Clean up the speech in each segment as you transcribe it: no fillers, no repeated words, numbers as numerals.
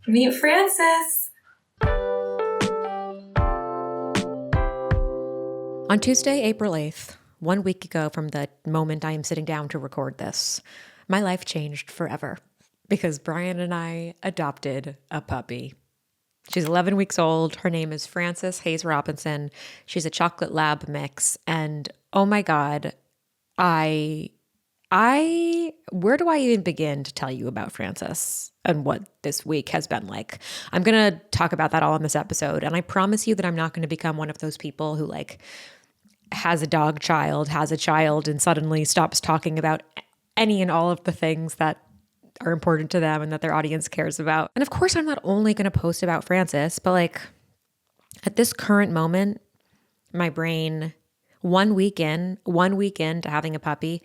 Meet Francis. On Tuesday, April 8th, 1 week ago from the moment I am sitting down to record this, my life changed forever because Brian and I adopted a puppy. She's 11 weeks old. Her name is Frances Hayes Robinson. She's a chocolate lab mix. And oh my God, where do I even begin to tell you about Frances and what this week has been like? I'm going to talk about that all in this episode. And I promise you that I'm not going to become one of those people who has a dog child, has a child, and suddenly stops talking about any and all of the things that are important to them and that their audience cares about. And of course, I'm not only going to post about Frances, but at this current moment, my brain, 1 week into having a puppy,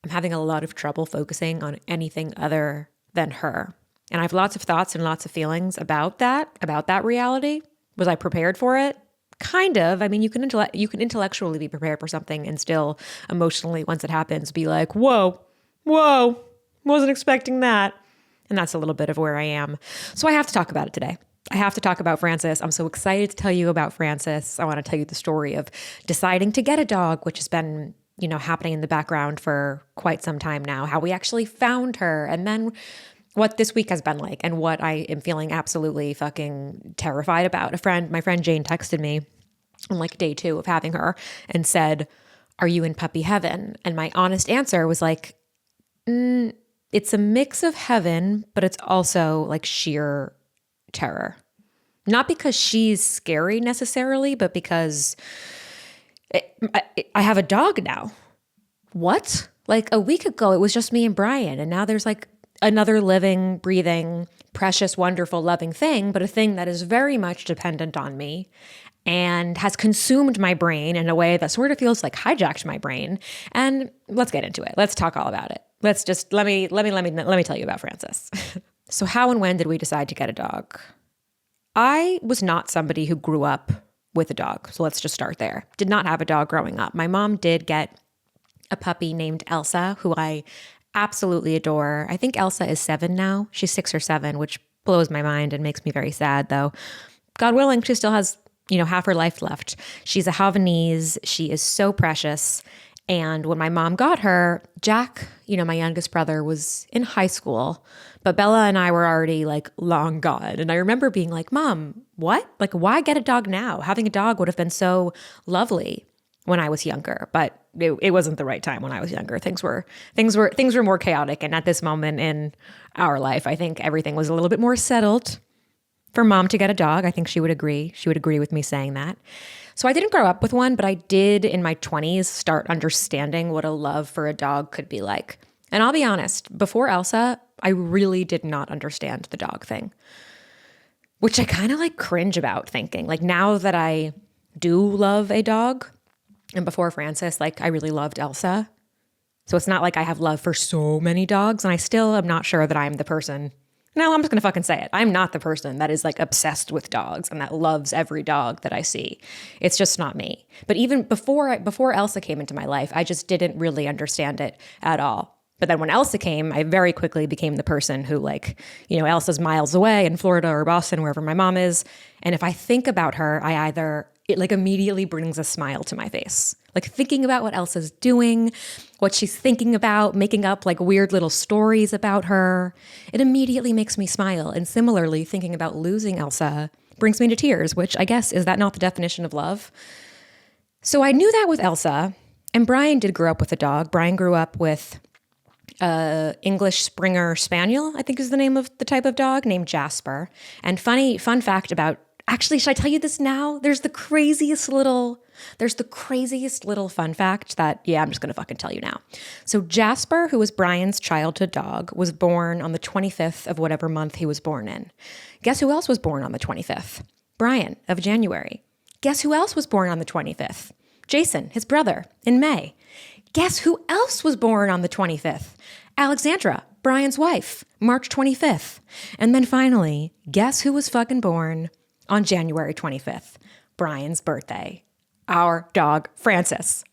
I'm having a lot of trouble focusing on anything other than her. And I have lots of thoughts and lots of feelings about that reality. Was I prepared for it? Kind of. I mean, you can intellectually be prepared for something and still emotionally, once it happens, be like, whoa, wasn't expecting that. And that's a little bit of where I am. So I have to talk about it today. I have to talk about Frances. I'm so excited to tell you about Frances. I want to tell you the story of deciding to get a dog, which has been, happening in the background for quite some time now, how we actually found her, and then what this week has been like and what I am feeling absolutely fucking terrified about. My friend Jane texted me on day 2 of having her and said, "Are you in puppy heaven?" And my honest answer was it's a mix of heaven, but it's also sheer terror. Not because she's scary necessarily, but because I have a dog now. What? A week ago, it was just me and Brian, and now there's another living, breathing, precious, wonderful, loving thing, but a thing that is very much dependent on me and has consumed my brain in a way that sort of feels like hijacked my brain. And let's get into it. Let's talk all about it. Let me tell you about Frances. So how and when did we decide to get a dog? I was not somebody who grew up with a dog. So let's just start there. Did not have a dog growing up. My mom did get a puppy named Elsa, who I absolutely adore. I think Elsa is 7 now. She's 6 or 7, which blows my mind and makes me very sad, though. God willing, she still has, half her life left. She's a Havanese. She is so precious. And when my mom got her, Jack, my youngest brother, was in high school, but Bella and I were already long gone. And I remember being like, "Mom, what? Why get a dog now? Having a dog would have been so lovely when I was younger." But it wasn't the right time when I was younger. Things were more chaotic. And at this moment in our life, I think everything was a little bit more settled for Mom to get a dog. I think she would agree. She would agree with me saying that. So I didn't grow up with one, but I did in my 20s start understanding what a love for a dog could be like. And I'll be honest, before Elsa, I really did not understand the dog thing, which I kind of cringe about thinking. Now that I do love a dog, and before Frances, I really loved Elsa. So it's not like I have love for so many dogs, and I still am not sure that I'm the person. No, I'm just going to fucking say it. I'm not the person that is obsessed with dogs and that loves every dog that I see. It's just not me. But even before Elsa came into my life, I just didn't really understand it at all. But then when Elsa came, I very quickly became the person who Elsa's miles away in Florida or Boston, wherever my mom is. And if I think about her, it immediately brings a smile to my face. Thinking about what Elsa's doing, what she's thinking about, making up weird little stories about her, it immediately makes me smile. And similarly, thinking about losing Elsa brings me to tears, which I guess, is that not the definition of love? So I knew that with Elsa, and Brian did grow up with a dog. Brian grew up with English Springer Spaniel, I think is the name of the type of dog, named Jasper. And fun fact about, actually, should I tell you this now? There's the craziest little fun fact that, I'm just going to fucking tell you now. So Jasper, who was Brian's childhood dog, was born on the 25th of whatever month he was born in. Guess who else was born on the 25th? Brian, of January. Guess who else was born on the 25th? Jason, his brother, in May. Guess who else was born on the 25th? Alexandra, Brian's wife, March 25th. And then finally, guess who was fucking born on January 25th? Brian's birthday. Our dog, Frances.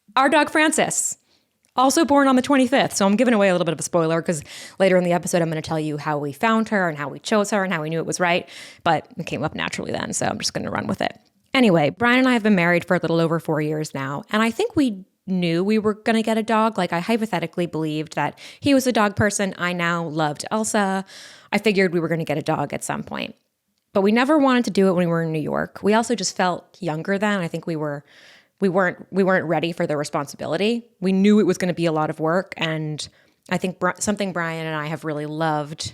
Also born on the 25th. So I'm giving away a little bit of a spoiler because later in the episode, I'm going to tell you how we found her and how we chose her and how we knew it was right. But it came up naturally then. So I'm just going to run with it. Anyway, Brian and I have been married for a little over 4 years now. And I think we knew we were going to get a dog. Like I hypothetically believed that he was a dog person. I now loved Elsa. I figured we were going to get a dog at some point. But we never wanted to do it when we were in New York. We also just felt younger then. I think we weren't ready for the responsibility. We knew it was going to be a lot of work, and I think something Brian and I have really loved,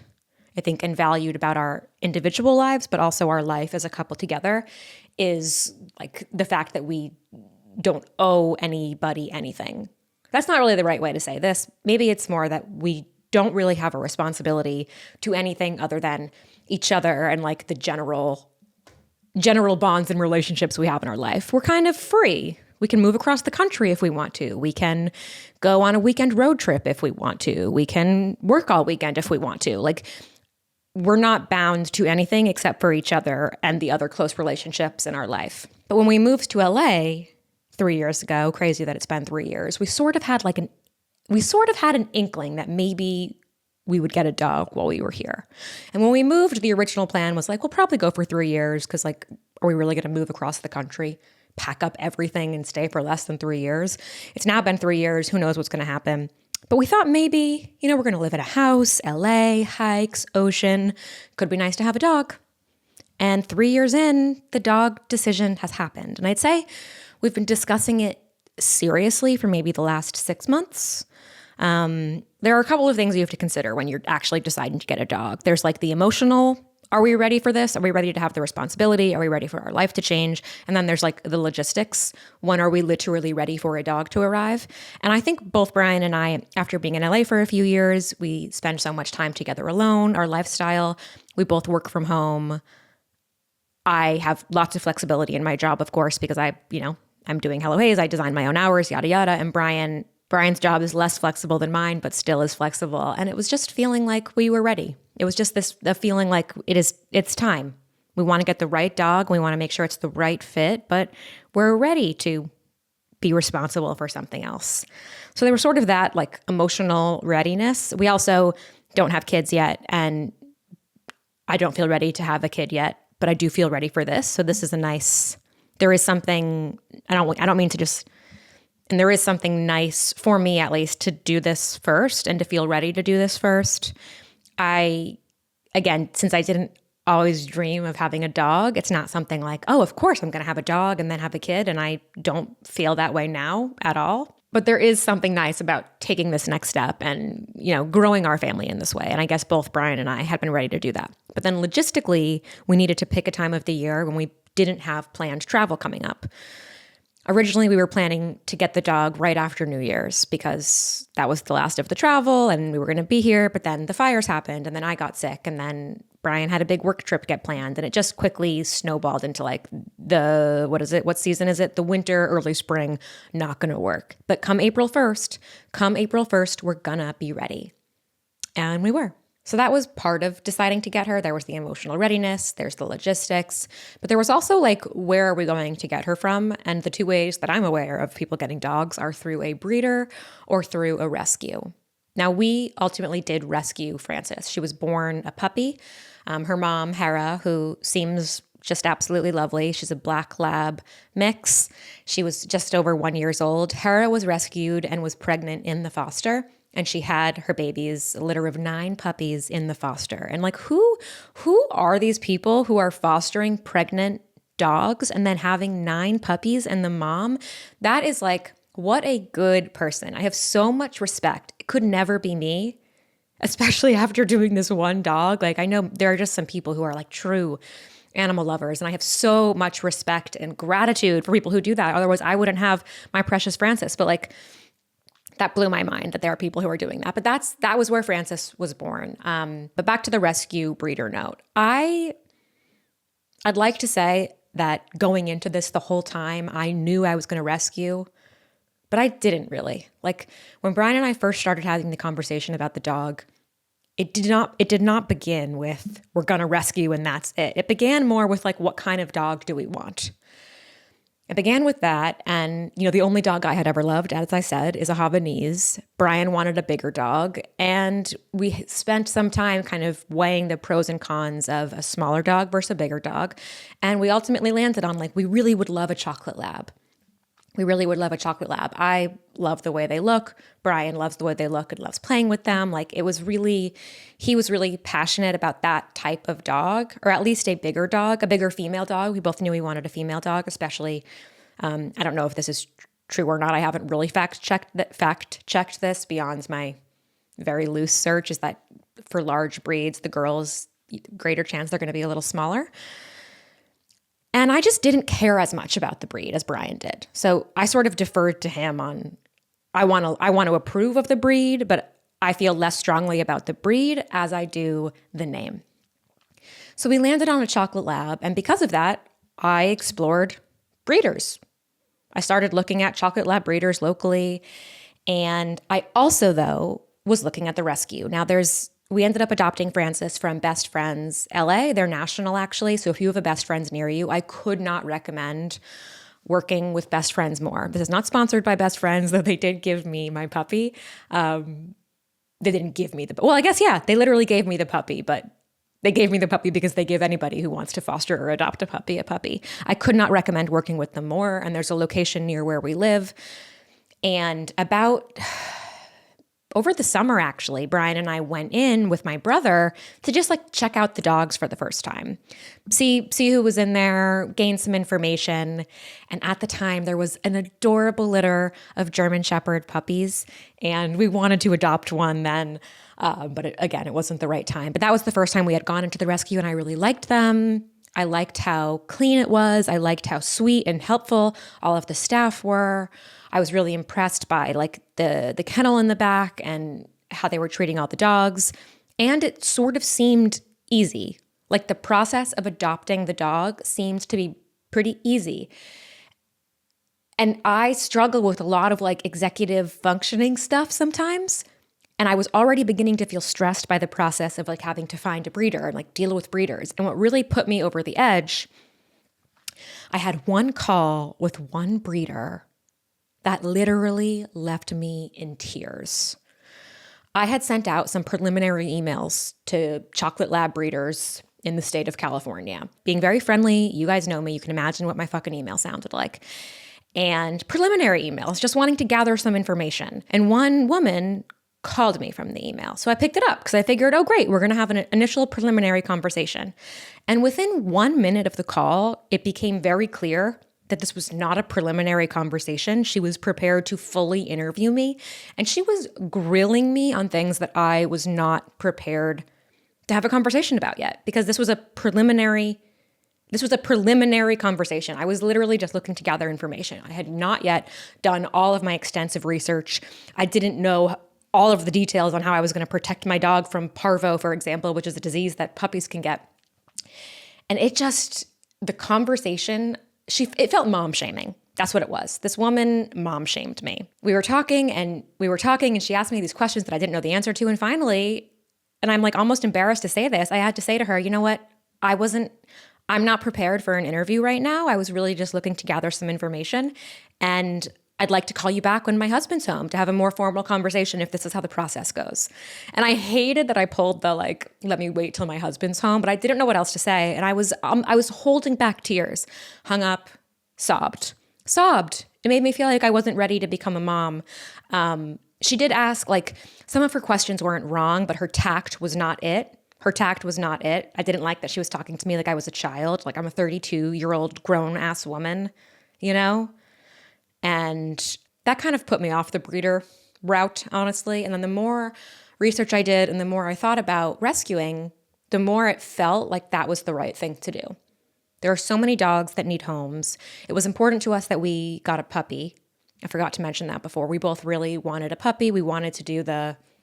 I think, and valued about our individual lives, but also our life as a couple together, is like the fact that we don't owe anybody anything. That's not really the right way to say this. Maybe it's more that we don't really have a responsibility to anything other than each other and like the general bonds and relationships we have in our life. We're kind of free. We can move across the country if we want to. We can go on a weekend road trip if we want to. We can work all weekend if we want to. Like, we're not bound to anything except for each other and the other close relationships in our life. But when we moved to LA 3 years ago, crazy that it's been 3 years, we sort of had an inkling that maybe we would get a dog while we were here. And when we moved, the original plan was like, we'll probably go for 3 years because like, are we really going to move across the country, pack up everything and stay for less than 3 years? It's now been 3 years. Who knows what's going to happen? But we thought maybe, we're going to live in a house, LA, hikes, ocean. Could be nice to have a dog. And 3 years in, the dog decision has happened. And I'd say we've been discussing it seriously for maybe the last 6 months. There are a couple of things you have to consider when you're actually deciding to get a dog. There's like the emotional, are we ready for this? Are we ready to have the responsibility? Are we ready for our life to change? And then there's like the logistics. When are we literally ready for a dog to arrive? And I think both Brian and I, after being in LA for a few years, we spend so much time together alone, our lifestyle. We both work from home. I have lots of flexibility in my job, of course, because I'm doing Hello Hayes. I design my own hours, yada, yada. And Brian's job is less flexible than mine, but still is flexible. And it was just feeling like we were ready. It was just the feeling like it's time. We want to get the right dog. We want to make sure it's the right fit, but we're ready to be responsible for something else. So there was sort of that like emotional readiness. We also don't have kids yet, and I don't feel ready to have a kid yet, but I do feel ready for this. So this is there is something, I don't mean to just, and there is something nice for me, at least, to do this first and to feel ready to do this first. Again, since I didn't always dream of having a dog, it's not something like, oh, of course I'm going to have a dog and then have a kid. And I don't feel that way now at all. But there is something nice about taking this next step and, growing our family in this way. And I guess both Brian and I had been ready to do that. But then logistically, we needed to pick a time of the year when we didn't have planned travel coming up. Originally, we were planning to get the dog right after New Year's because that was the last of the travel and we were going to be here. But then the fires happened and then I got sick and then Brian had a big work trip get planned and it just quickly snowballed into like what season is it? The winter, early spring, not going to work. But come April 1st, we're going to be ready. And we were. So that was part of deciding to get her. There was the emotional readiness, there's the logistics, but there was also like, where are we going to get her from? And the two ways that I'm aware of people getting dogs are through a breeder or through a rescue. Now, we ultimately did rescue Frances. She was born a puppy. Her mom, Hera, who seems just absolutely lovely. She's a black lab mix. She was just over 1 year old. Hera was rescued and was pregnant in the foster. And she had her babies, a litter of 9 puppies in the foster. And like, who are these people who are fostering pregnant dogs and then having 9 puppies and the mom? That is like, what a good person. I have so much respect. It could never be me, especially after doing this one dog. Like, I know there are just some people who are like true animal lovers. And I have so much respect and gratitude for people who do that. Otherwise, I wouldn't have my precious Frances. But like, that blew my mind that there are people who are doing that. But that was where Frances was born. But back to the rescue breeder note. I'd like to say that going into this the whole time, I knew I was going to rescue, but I didn't really. Like when Brian and I first started having the conversation about the dog, it did not begin with, we're going to rescue and that's it. It began more with like, what kind of dog do we want? I began with that. And, the only dog I had ever loved, as I said, is a Havanese. Brian wanted a bigger dog. And we spent some time kind of weighing the pros and cons of a smaller dog versus a bigger dog. And we ultimately landed on we really would love a chocolate lab. We really would love a chocolate lab. I love the way they look. Brian loves the way they look and loves playing with them. He was really passionate about that type of dog, or at least a bigger dog, a bigger female dog. We both knew we wanted a female dog, especially, I don't know if this is true or not. I haven't really fact checked this beyond my very loose search, is that for large breeds, the girls, greater chance they're going to be a little smaller. And I just didn't care as much about the breed as Brian did. So I sort of deferred to him on, I want to approve of the breed, but I feel less strongly about the breed as I do the name. So we landed on a chocolate lab. And because of that, I explored breeders. I started looking at chocolate lab breeders locally. And I also, though, was looking at the rescue. Now we ended up adopting Francis from Best Friends LA. They're national, actually. So if you have a Best Friends near you, I could not recommend working with Best Friends more. This is not sponsored by Best Friends, though they did give me my puppy. They didn't give me I guess, yeah, they literally gave me the puppy, but they gave me the puppy because they give anybody who wants to foster or adopt a puppy. I could not recommend working with them more. And there's a location near where we live. And over the summer, actually, Brian and I went in with my brother to just check out the dogs for the first time, see who was in there, gain some information. And at the time, there was an adorable litter of German Shepherd puppies, and we wanted to adopt one then. But again, it wasn't the right time. But that was the first time we had gone into the rescue, and I really liked them. I liked how clean it was. I liked how sweet and helpful all of the staff were. I was really impressed by the kennel in the back and how they were treating all the dogs. And it sort of seemed easy. The process of adopting the dog seemed to be pretty easy. And I struggle with a lot of executive functioning stuff sometimes. And I was already beginning to feel stressed by the process of having to find a breeder and deal with breeders. And what really put me over the edge, I had one call with one breeder that literally left me in tears. I had sent out some preliminary emails to chocolate lab breeders in the state of California, being very friendly. You guys know me. You can imagine what my fucking email sounded like. And preliminary emails, just wanting to gather some information. And one woman called me from the email. So I picked it up because I figured, oh, great, we're going to have an initial preliminary conversation. And within 1 minute of the call, it became very clear that this was not a preliminary conversation. She was prepared to fully interview me, and she was grilling me on things that I was not prepared to have a conversation about yet, because this was a preliminary conversation. I was literally just looking to gather information. I had not yet done all of my extensive research. I didn't know all of the details on how I was going to protect my dog from parvo, for example, which is a disease that puppies can get. And the conversation, it felt mom shaming. That's what it was. This woman mom shamed me. We were talking and she asked me these questions that I didn't know the answer to. And finally, and I'm almost embarrassed to say this, I had to say to her, you know what? I'm not prepared for an interview right now. I was really just looking to gather some information, and I'd like to call you back when my husband's home to have a more formal conversation if this is how the process goes. And I hated that I pulled the let me wait till my husband's home, but I didn't know what else to say. And I was holding back tears, hung up, sobbed. It made me feel like I wasn't ready to become a mom. She did ask, some of her questions weren't wrong, but her tact was not it. I didn't like that she was talking to me like I was a child, like I'm a 32-year-old grown-ass woman, And that kind of put me off the breeder route, honestly. And then the more research I did and the more I thought about rescuing, the more it felt like that was the right thing to do. There are so many dogs that need homes. It was important to us that we got a puppy. I forgot to mention that before. We both really wanted a puppy. We wanted to do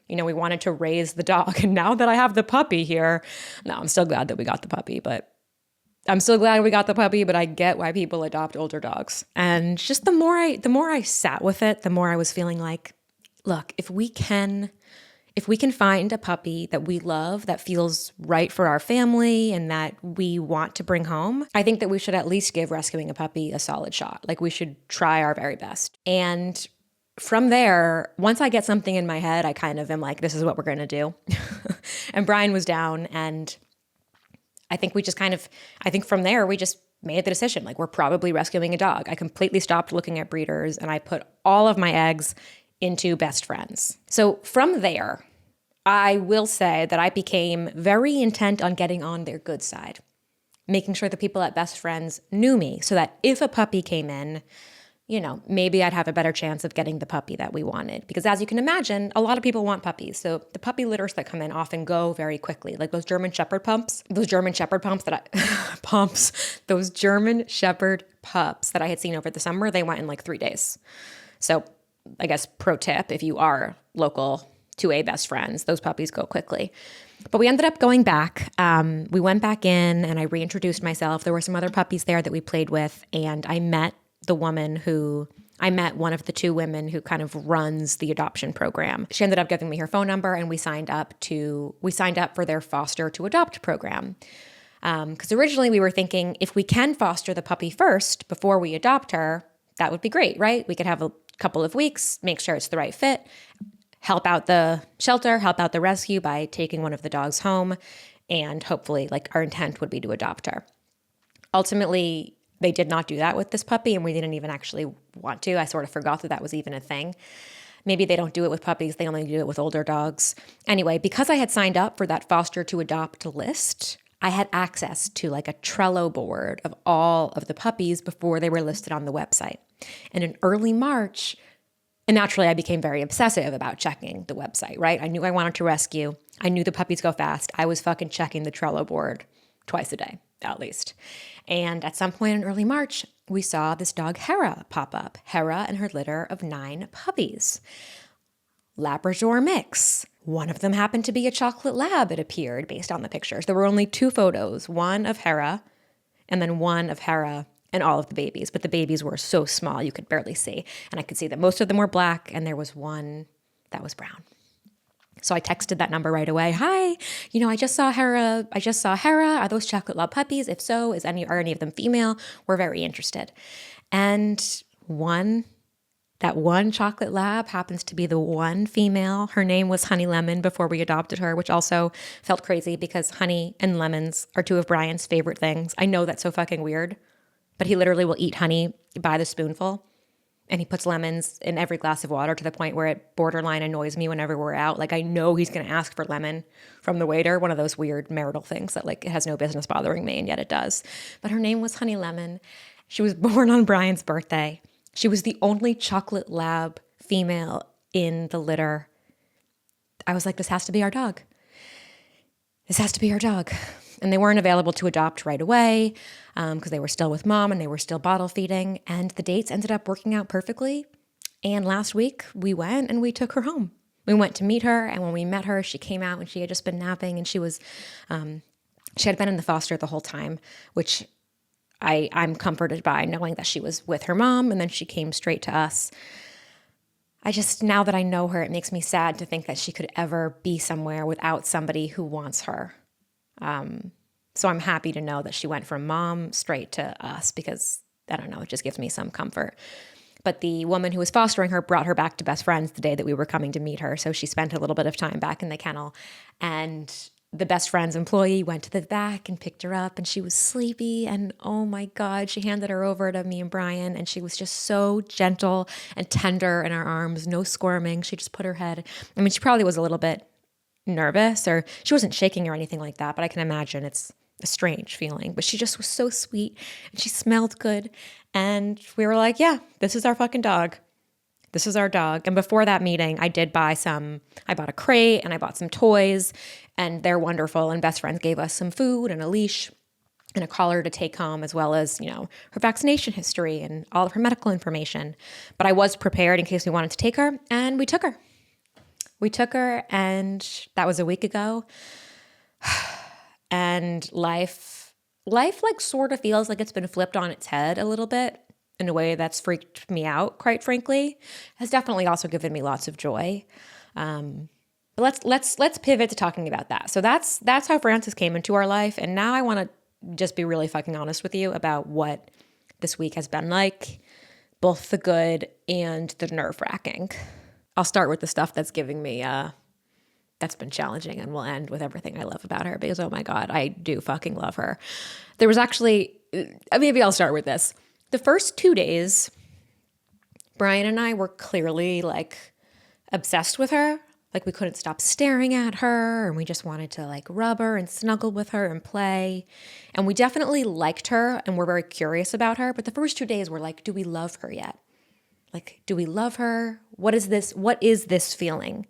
we wanted to raise the dog. And now that I have the puppy here, no, I'm still glad that we got the puppy, but I get why people adopt older dogs. And just the more I sat with it, the more I was feeling like, look, if we can If we can find a puppy that we love, that feels right for our family and that we want to bring home, I think that we should at least give rescuing a puppy a solid shot. Like we should try our very best. And from there, once I get something in my head, I kind of am like, this is what we're going to do. And Brian was down, and I think from there, we just made the decision. Like, we're probably rescuing a dog. I completely stopped looking at breeders, and I put all of my eggs into best friends. So from there, I will say that I became very intent on getting on their good side, making sure the people at best friends knew me so that if a puppy came in, maybe I'd have a better chance of getting the puppy that we wanted. Because as you can imagine, a lot of people want puppies. So the puppy litters that come in often go very quickly. Like those German Shepherd pups that those German Shepherd pups that I had seen over the summer, they went in like 3 days. So I guess pro tip, if you are local to a best friends, those puppies go quickly. But we ended up going back. We went back in and I reintroduced myself. There were some other puppies there that we played with, and I met one of the two women who kind of runs the adoption program. She ended up giving me her phone number, and we signed up for their foster to adopt program. Because originally we were thinking if we can foster the puppy first before we adopt her, that would be great, right? We could have a couple of weeks, make sure it's the right fit, help out the shelter, help out the rescue by taking one of the dogs home, and hopefully, like, our intent would be to adopt her. Ultimately, they did not do that with this puppy, and we didn't even actually want to. I sort of forgot that was even a thing. Maybe they don't do it with puppies. They only do it with older dogs. Anyway, because I had signed up for that foster to adopt list, I had access to like a Trello board of all of the puppies before they were listed on the website. And in early March, and naturally I became very obsessive about checking the website, right? I knew I wanted to rescue. I knew the puppies go fast. I was fucking checking the Trello board twice a day, at least. And at some point in early March, we saw this dog Hera pop up. Hera and her litter of 9 puppies. Labrador mix. One of them happened to be a chocolate lab, it appeared, based on the pictures. There were only 2 photos, one of Hera and then one of Hera and all of the babies. But the babies were so small you could barely see. And I could see that most of them were black and there was one that was brown. So I texted that number right away. Hi, I just saw Hera. Are those chocolate lab puppies? If so, are any of them female? We're very interested. And that one chocolate lab happens to be the one female. Her name was Honey Lemon before we adopted her, which also felt crazy because honey and lemons are 2 of Brian's favorite things. I know that's so fucking weird, but he literally will eat honey by the spoonful. And he puts lemons in every glass of water to the point where it borderline annoys me whenever we're out. Like, I know he's going to ask for lemon from the waiter, one of those weird marital things that, like, it has no business bothering me, and yet it does. But her name was Honey Lemon. She was born on Brian's birthday. She was the only chocolate lab female in the litter. I was like, this has to be our dog. This has to be our dog. And they weren't available to adopt right away because they were still with mom and they were still bottle feeding. And the dates ended up working out perfectly. And last week we went and we took her home. We went to meet her. And when we met her, she came out and she had just been napping. And she had been in the foster the whole time, which I'm comforted by, knowing that she was with her mom and then she came straight to us. Now that I know her, it makes me sad to think that she could ever be somewhere without somebody who wants her. So I'm happy to know that she went from mom straight to us because, I don't know, it just gives me some comfort. But the woman who was fostering her brought her back to best friends the day that we were coming to meet her. So she spent a little bit of time back in the kennel. And the best friend's employee went to the back and picked her up and she was sleepy. And oh my God, she handed her over to me and Brian. And she was just so gentle and tender in our arms, no squirming. She just put her head. She probably was a little bit nervous, or she wasn't shaking or anything like that, but I can imagine it's a strange feeling. But she just was so sweet and she smelled good. And we were like, yeah, this is our fucking dog. This is our dog. And before that meeting, I bought a crate and I bought some toys, and they're wonderful. And best friends gave us some food and a leash and a collar to take home, as well as, her vaccination history and all of her medical information. But I was prepared in case we wanted to take her, and we took her. And that was a week ago. And life like sort of feels like it's been flipped on its head a little bit in a way that's freaked me out, quite frankly. Has definitely also given me lots of joy. But let's pivot to talking about that. So that's how Francis came into our life, and now I want to just be really fucking honest with you about what this week has been like, both the good and the nerve-wracking. I'll start with the stuff that's giving me that's been challenging, and we'll end with everything I love about her, because oh my God, I do fucking love her. There was actually, maybe I'll start with this. The first 2 days, Brian and I were clearly like obsessed with her. Like we couldn't stop staring at her, and we just wanted to like rub her and snuggle with her and play. And we definitely liked her and we're very curious about her. But the first 2 days were like, do we love her yet? Like, do we love her? What is this? What is this feeling?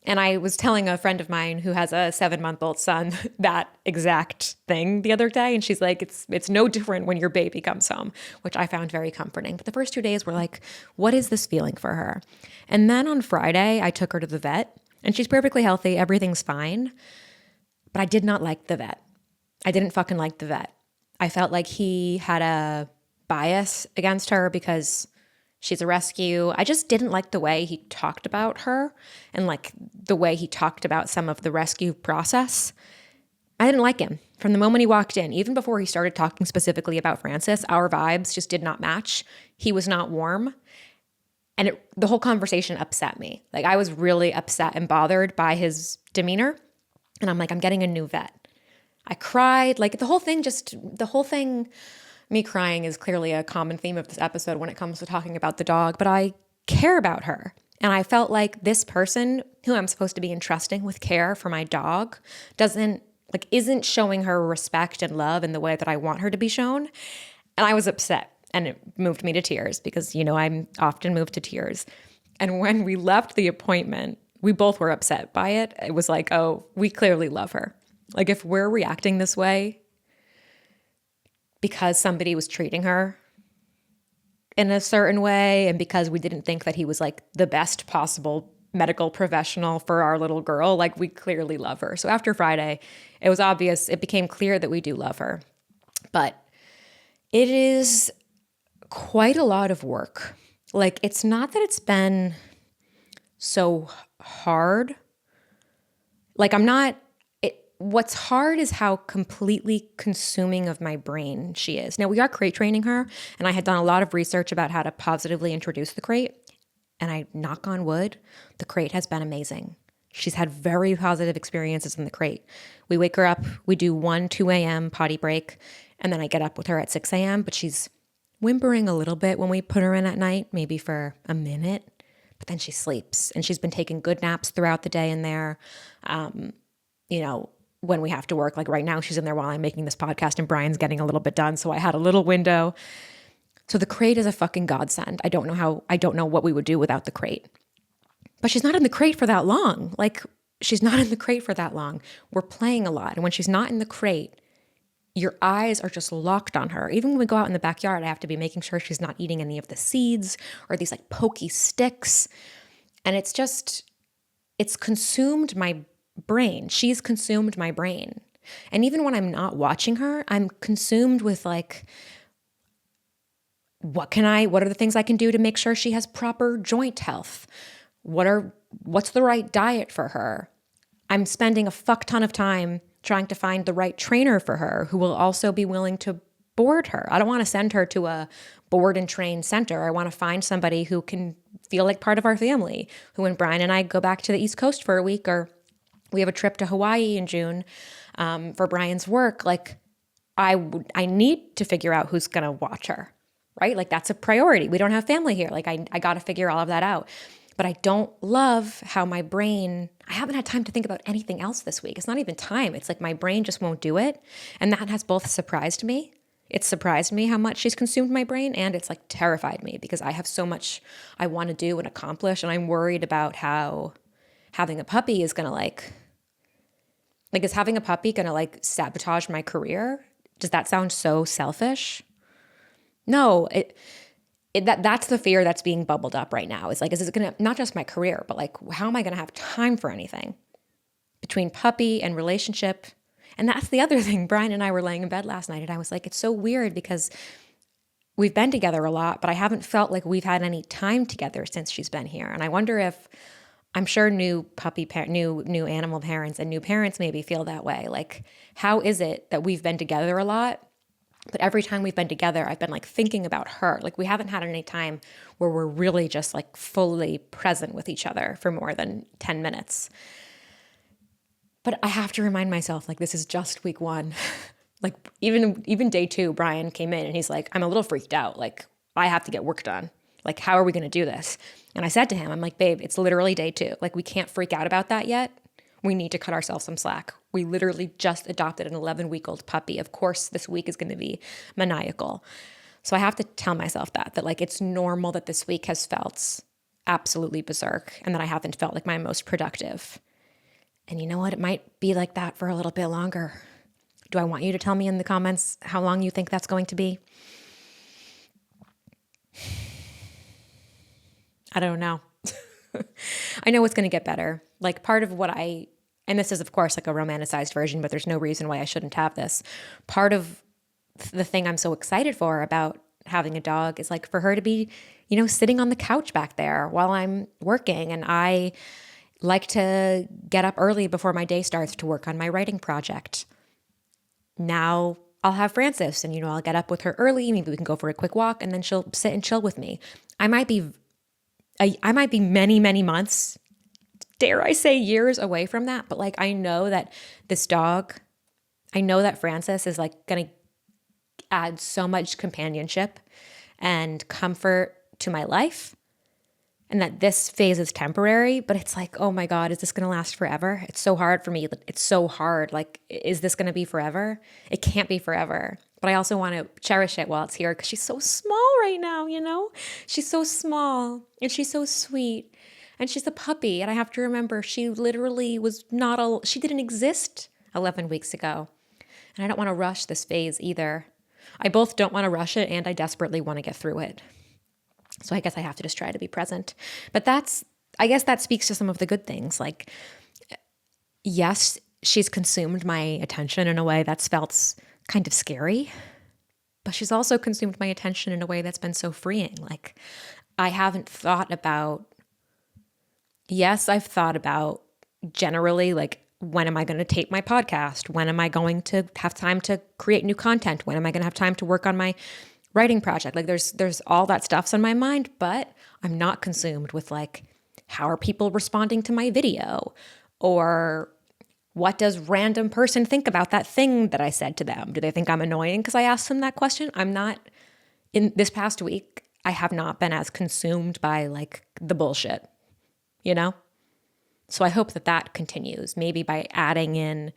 And I was telling a friend of mine who has a 7-month-old son that exact thing the other day. And she's like, it's no different when your baby comes home, which I found very comforting. But the first 2 days were like, what is this feeling for her? And then on Friday, I took her to the vet, and she's perfectly healthy. Everything's fine. But I did not like the vet. I didn't fucking like the vet. I felt like he had a bias against her because she's a rescue. I just didn't like the way he talked about her and like the way he talked about some of the rescue process. I didn't like him from the moment he walked in. Even before he started talking specifically about Francis, our vibes just did not match. He was not warm. And the whole conversation upset me. Like I was really upset and bothered by his demeanor. And I'm like, I'm getting a new vet. I cried. Like the whole thing, me crying is clearly a common theme of this episode when it comes to talking about the dog, but I care about her. And I felt like this person who I'm supposed to be entrusting with care for my dog isn't showing her respect and love in the way that I want her to be shown. And I was upset, and it moved me to tears because, I'm often moved to tears. And when we left the appointment, we both were upset by it. It was like, oh, we clearly love her. Like if we're reacting this way because somebody was treating her in a certain way and because we didn't think that he was like the best possible medical professional for our little girl, like we clearly love her. So after Friday, it was obvious, it became clear that we do love her. But it is quite a lot of work. Like it's not that it's been so hard. Like what's hard is how completely consuming of my brain she is. Now, we are crate training her, and I had done a lot of research about how to positively introduce the crate, and I knock on wood, the crate has been amazing. She's had very positive experiences in the crate. We wake her up, we do 2 a.m. potty break, and then I get up with her at 6 a.m., but she's whimpering a little bit when we put her in at night, maybe for a minute, but then she sleeps, and she's been taking good naps throughout the day in there. When we have to work, like right now, she's in there while I'm making this podcast and Brian's getting a little bit done. So I had a little window. So the crate is a fucking godsend. I don't know what we would do without the crate. But she's not in the crate for that long. Like she's not in the crate for that long. We're playing a lot. And when she's not in the crate, your eyes are just locked on her. Even when we go out in the backyard, I have to be making sure she's not eating any of the seeds or these like pokey sticks. And it's consumed my brain. She's consumed my brain. And even when I'm not watching her, I'm consumed with like, what are the things I can do to make sure she has proper joint health? What's the right diet for her? I'm spending a fuck ton of time trying to find the right trainer for her who will also be willing to board her. I don't want to send her to a board and train center. I want to find somebody who can feel like part of our family, who when Brian and I go back to the East Coast for a week, or we have a trip to Hawaii in June for Brian's work, like I need to figure out who's going to watch her, right? Like that's a priority. We don't have family here. Like I got to figure all of that out. But I don't love how I haven't had time to think about anything else this week. It's not even time. It's like my brain just won't do it. And that has both surprised me. It's surprised me how much she's consumed my brain, and it's like terrified me because I have so much I want to do and accomplish. And I'm worried about how having a puppy is going to is having a puppy going to sabotage my career? Does that sound so selfish? No, that's the fear that's being bubbled up right now. Is it going to, not just my career, but like, how am I going to have time for anything between puppy and relationship? And that's the other thing. Brian and I were laying in bed last night and I was like, it's so weird because we've been together a lot, but I haven't felt like we've had any time together since she's been here. And I wonder if I'm sure new animal parents and new parents maybe feel that way. Like, how is it that we've been together a lot, but every time we've been together, I've been like thinking about her. Like, we haven't had any time where we're really just like fully present with each other for more than 10 minutes. But I have to remind myself, like, this is just week one. Like, even day two, Brian came in and he's like, I'm a little freaked out. Like, I have to get work done. Like, how are we going to do this? And I said to him, I'm like, babe, it's literally day two. Like, we can't freak out about that yet. We need to cut ourselves some slack. We literally just adopted an 11-week-old puppy. Of course, this week is going to be maniacal. So I have to tell myself that like, it's normal that this week has felt absolutely berserk and that I haven't felt like my most productive. And you know what? It might be like that for a little bit longer. Do I want you to tell me in the comments how long you think that's going to be? I don't know. I know it's going to get better. Like, part of what and this is of course like a romanticized version, but there's no reason why I shouldn't have this. Part of the thing I'm so excited for about having a dog is like for her to be, sitting on the couch back there while I'm working. And I like to get up early before my day starts to work on my writing project. Now I'll have Frances and, I'll get up with her early. Maybe we can go for a quick walk and then she'll sit and chill with me. I might be many, many months, dare I say years away from that. But like, I know that Frances is like going to add so much companionship and comfort to my life. And that this phase is temporary, but it's like, oh my God, is this going to last forever? It's so hard for me. It's so hard. Like, is this going to be forever? It can't be forever. But I also want to cherish it while it's here because she's so small right now, She's so small and she's so sweet and she's a puppy. And I have to remember she literally she didn't exist 11 weeks ago. And I don't want to rush this phase either. I both don't want to rush it and I desperately want to get through it. So I guess I have to just try to be present. But I guess that speaks to some of the good things. Like, yes, she's consumed my attention in a way that's felt kind of scary, but she's also consumed my attention in a way that's been so freeing. Like, I haven't thought about, yes, I've thought about generally, like, when am I going to tape my podcast? When am I going to have time to create new content? When am I going to have time to work on my writing project? Like, there's all that stuff's on my mind, but I'm not consumed with like, how are people responding to my video? Or what does random person think about that thing that I said to them? Do they think I'm annoying because I asked them that question? In this past week, I have not been as consumed by like the bullshit, So I hope that continues, maybe by adding in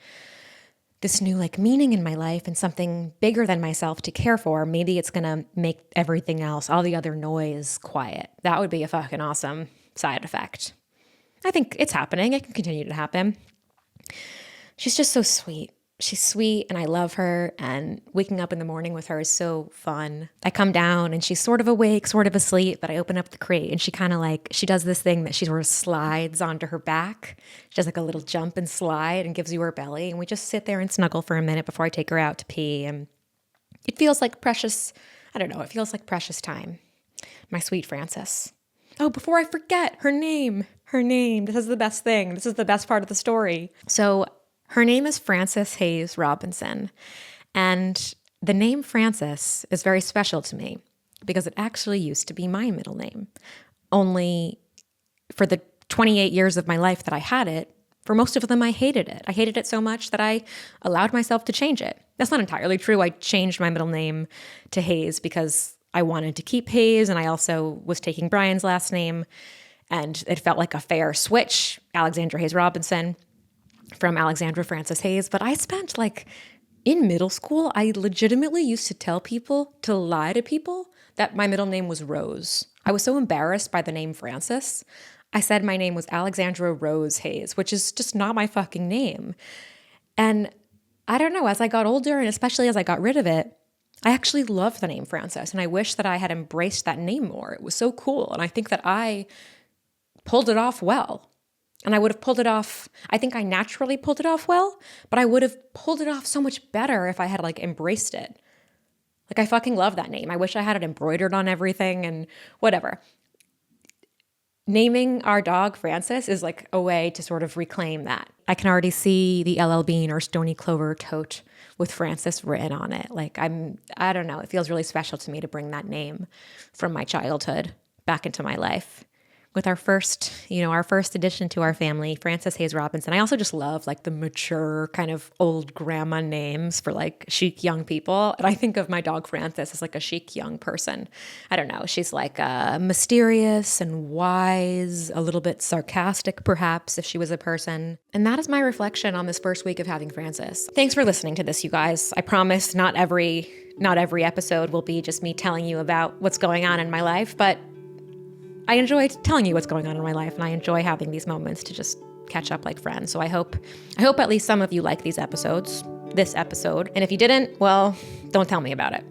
this new like meaning in my life and something bigger than myself to care for. Maybe it's going to make everything else, all the other noise, quiet. That would be a fucking awesome side effect. I think it's happening. It can continue to happen. She's just so sweet. She's sweet and I love her, and waking up in the morning with her is so fun. I come down and she's sort of awake, sort of asleep, but I open up the crate and she does this thing that she sort of slides onto her back. She does like a little jump and slide and gives you her belly, and we just sit there and snuggle for a minute before I take her out to pee, and it feels like precious, it feels like precious time. My sweet Frances. Oh, before I forget, her name. This is the best thing. This is the best part of the story. So her name is Frances Hayes Robinson, and the name Frances is very special to me because it actually used to be my middle name. Only for the 28 years of my life that I had it, for most of them I hated it. I hated it so much that I allowed myself to change it. That's not entirely true. I changed my middle name to Hayes because I wanted to keep Hayes, and I also was taking Brian's last name, and it felt like a fair switch, Alexandra Hayes Robinson from Alexandra Frances Hayes. But I spent in middle school, I legitimately used to lie to people that my middle name was Rose. I was so embarrassed by the name Frances. I said my name was Alexandra Rose Hayes, which is just not my fucking name. And I don't know, as I got older and especially as I got rid of it, I actually love the name Frances, and I wish that I had embraced that name more. It was so cool, and I think that I pulled it off well. And I would have pulled it off, I think I naturally pulled it off well, but I would have pulled it off so much better if I had embraced it. I fucking love that name. I wish I had it embroidered on everything and whatever. naming our dog Frances is like a way to sort of reclaim that. I can already see the LL Bean or Stony Clover tote with Frances written on it. Like I don't know, it feels really special to me to bring that name from my childhood back into my life. With our first addition to our family, Frances Hayes Robinson. I also just love like the mature kind of old grandma names for like chic young people. And I think of my dog Frances as like a chic young person. I don't know. She's like mysterious and wise, a little bit sarcastic perhaps if she was a person. And that is my reflection on this first week of having Frances. Thanks for listening to this, you guys. I promise not every episode will be just me telling you about what's going on in my life, but I enjoy telling you what's going on in my life, and I enjoy having these moments to just catch up like friends. So I hope at least some of you like this episode. And if you didn't, well, don't tell me about it.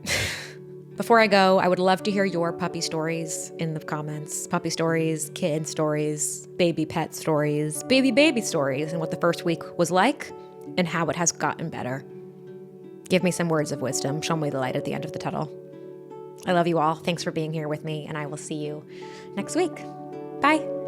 Before I go, I would love to hear your puppy stories in the comments. Puppy stories, kid stories, baby pet stories, baby stories, and what the first week was like and how it has gotten better. Give me some words of wisdom. Show me the light at the end of the tunnel. I love you all. Thanks for being here with me, and I will see you next week. Bye.